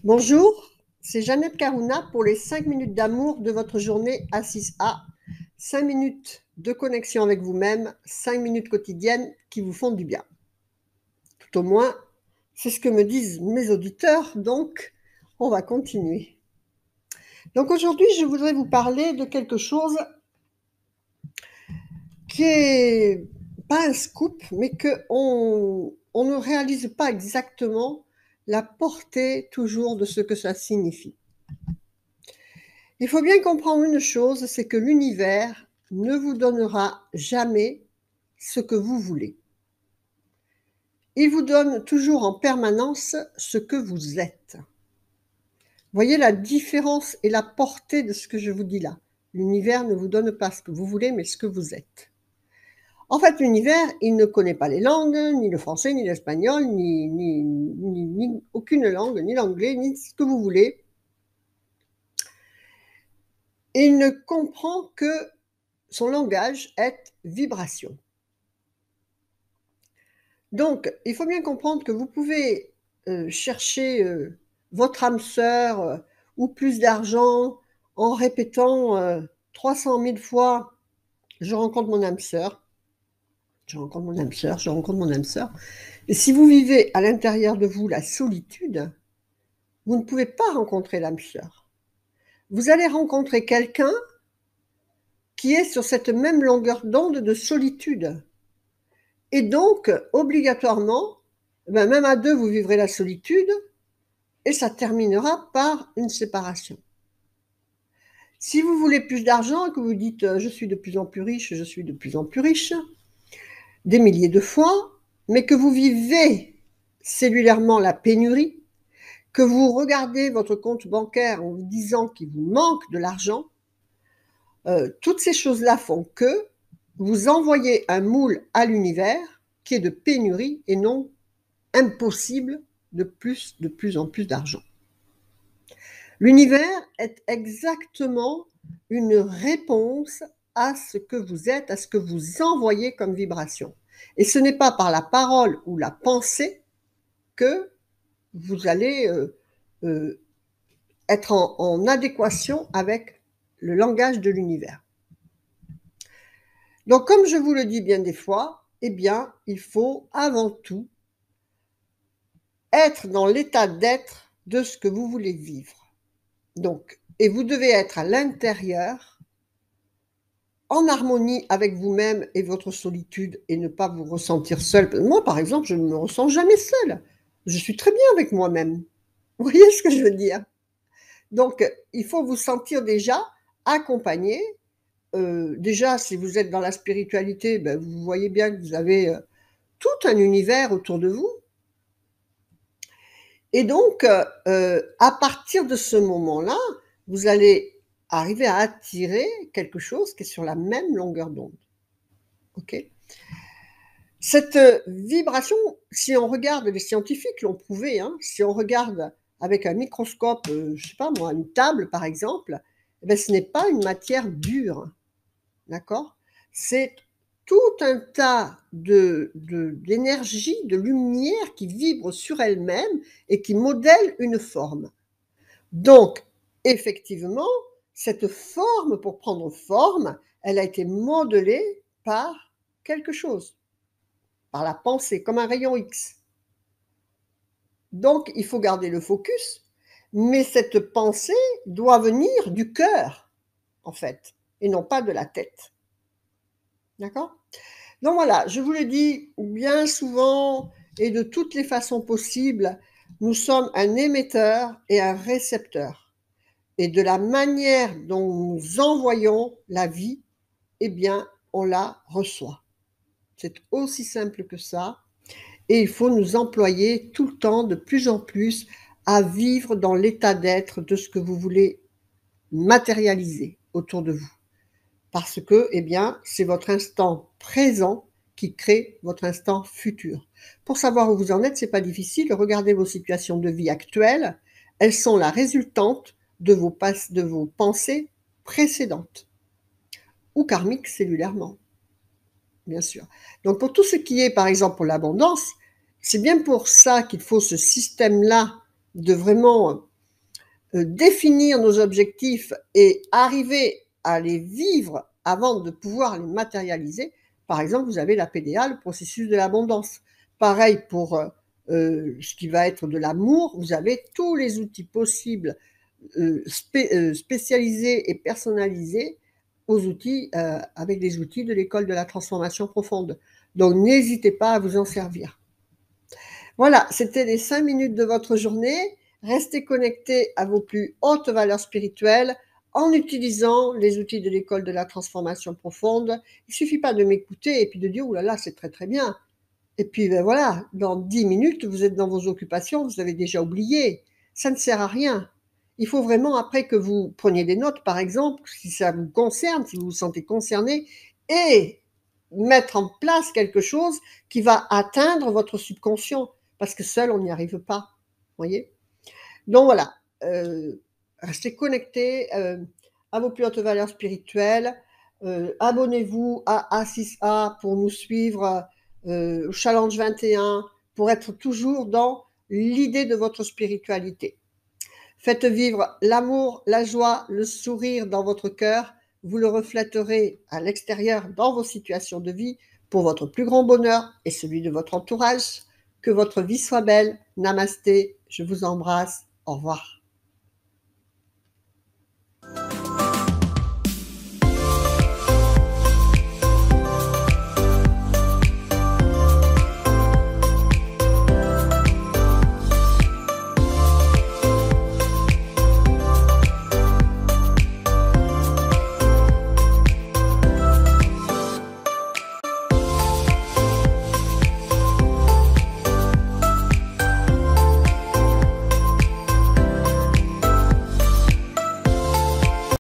Bonjour, c'est Jeannette Karouna pour les 5 minutes d'amour de votre journée à 6A. 5 minutes de connexion avec vous-même, 5 minutes quotidiennes qui vous font du bien. Tout au moins, c'est ce que me disent mes auditeurs, donc on va continuer. Donc aujourd'hui, je voudrais vous parler de quelque chose qui est pas un scoop, mais qu'on ne réalise pas exactement la portée toujours de ce que ça signifie. Il faut bien comprendre une chose, c'est que l'univers ne vous donnera jamais ce que vous voulez. Il vous donne toujours en permanence ce que vous êtes. Voyez la différence et la portée de ce que je vous dis là. L'univers ne vous donne pas ce que vous voulez, mais ce que vous êtes. En fait, l'univers, il ne connaît pas les langues, ni le français, ni l'espagnol, ni aucune langue, ni l'anglais, ni ce que vous voulez. Il ne comprend que son langage est vibration. Donc, il faut bien comprendre que vous pouvez chercher votre âme sœur ou plus d'argent en répétant 300 000 fois « je rencontre mon âme sœur », je rencontre mon âme sœur, je rencontre mon âme sœur. Et si vous vivez à l'intérieur de vous la solitude, vous ne pouvez pas rencontrer l'âme sœur. Vous allez rencontrer quelqu'un qui est sur cette même longueur d'onde de solitude. Et donc, obligatoirement, même à deux, vous vivrez la solitude et ça terminera par une séparation. Si vous voulez plus d'argent et que vous dites « je suis de plus en plus riche, je suis de plus en plus riche », des milliers de fois, mais que vous vivez cellulairement la pénurie, que vous regardez votre compte bancaire en vous disant qu'il vous manque de l'argent, toutes ces choses-là font que vous envoyez un moule à l'univers qui est de pénurie et non impossible de plus en plus d'argent. L'univers est exactement une réponse à ce que vous êtes, à ce que vous envoyez comme vibration. Et ce n'est pas par la parole ou la pensée que vous allez être en adéquation avec le langage de l'univers. Donc, comme je vous le dis bien des fois, eh bien, il faut avant tout être dans l'état d'être de ce que vous voulez vivre. Donc, et vous devez être à l'intérieur, en harmonie avec vous-même et votre solitude, et ne pas vous ressentir seul. Moi, par exemple, je ne me ressens jamais seule. Je suis très bien avec moi-même. Vous voyez ce que je veux dire? Donc, il faut vous sentir déjà accompagné. Déjà, si vous êtes dans la spiritualité, ben, vous voyez bien que vous avez tout un univers autour de vous. Et donc, à partir de ce moment-là, vous allez arriver à attirer quelque chose qui est sur la même longueur d'onde. OK? Cette vibration, si on regarde, les scientifiques l'ont prouvé, hein, si on regarde avec un microscope, je ne sais pas moi, une table par exemple, eh bien, ce n'est pas une matière dure, d'accord? C'est tout un tas d'énergie, de lumière qui vibre sur elle-même et qui modèle une forme. Donc, effectivement, cette forme, pour prendre forme, elle a été modelée par quelque chose, par la pensée, comme un rayon X. Donc, il faut garder le focus, mais cette pensée doit venir du cœur, en fait, et non pas de la tête. D'accord? Donc voilà, je vous le dis bien souvent et de toutes les façons possibles, nous sommes un émetteur et un récepteur. Et de la manière dont nous envoyons la vie, eh bien, on la reçoit. C'est aussi simple que ça. Et il faut nous employer tout le temps, de plus en plus, à vivre dans l'état d'être de ce que vous voulez matérialiser autour de vous. Parce que, eh bien, c'est votre instant présent qui crée votre instant futur. Pour savoir où vous en êtes, c'est pas difficile. Regardez vos situations de vie actuelles. Elles sont la résultante de vos pensées précédentes ou karmiques cellulairement, bien sûr. Donc, pour tout ce qui est, par exemple, pour l'abondance, c'est bien pour ça qu'il faut ce système-là de vraiment définir nos objectifs et arriver à les vivre avant de pouvoir les matérialiser. Par exemple, vous avez la PDA, le processus de l'abondance. Pareil pour, ce qui va être de l'amour, vous avez tous les outils possibles, spécialisés et personnalisés avec les outils de l'école de la transformation profonde. Donc n'hésitez pas à vous en servir. Voilà, c'était les 5 minutes de votre journée. Restez connectés à vos plus hautes valeurs spirituelles en utilisant les outils de l'école de la transformation profonde. Il ne suffit pas de m'écouter et puis de dire « Ouh là là, c'est très très bien ». Et puis ben voilà, dans 10 minutes, vous êtes dans vos occupations, vous avez déjà oublié. Ça ne sert à rien. Il faut vraiment après que vous preniez des notes, par exemple, si ça vous concerne, si vous vous sentez concerné, et mettre en place quelque chose qui va atteindre votre subconscient, parce que seul, on n'y arrive pas. Voyez? Donc voilà, restez connectés à vos plus hautes valeurs spirituelles. Abonnez-vous à A6A pour nous suivre au Challenge 21, pour être toujours dans l'idée de votre spiritualité. Faites vivre l'amour, la joie, le sourire dans votre cœur. Vous le reflèterez à l'extérieur dans vos situations de vie pour votre plus grand bonheur et celui de votre entourage. Que votre vie soit belle. Namasté, je vous embrasse. Au revoir.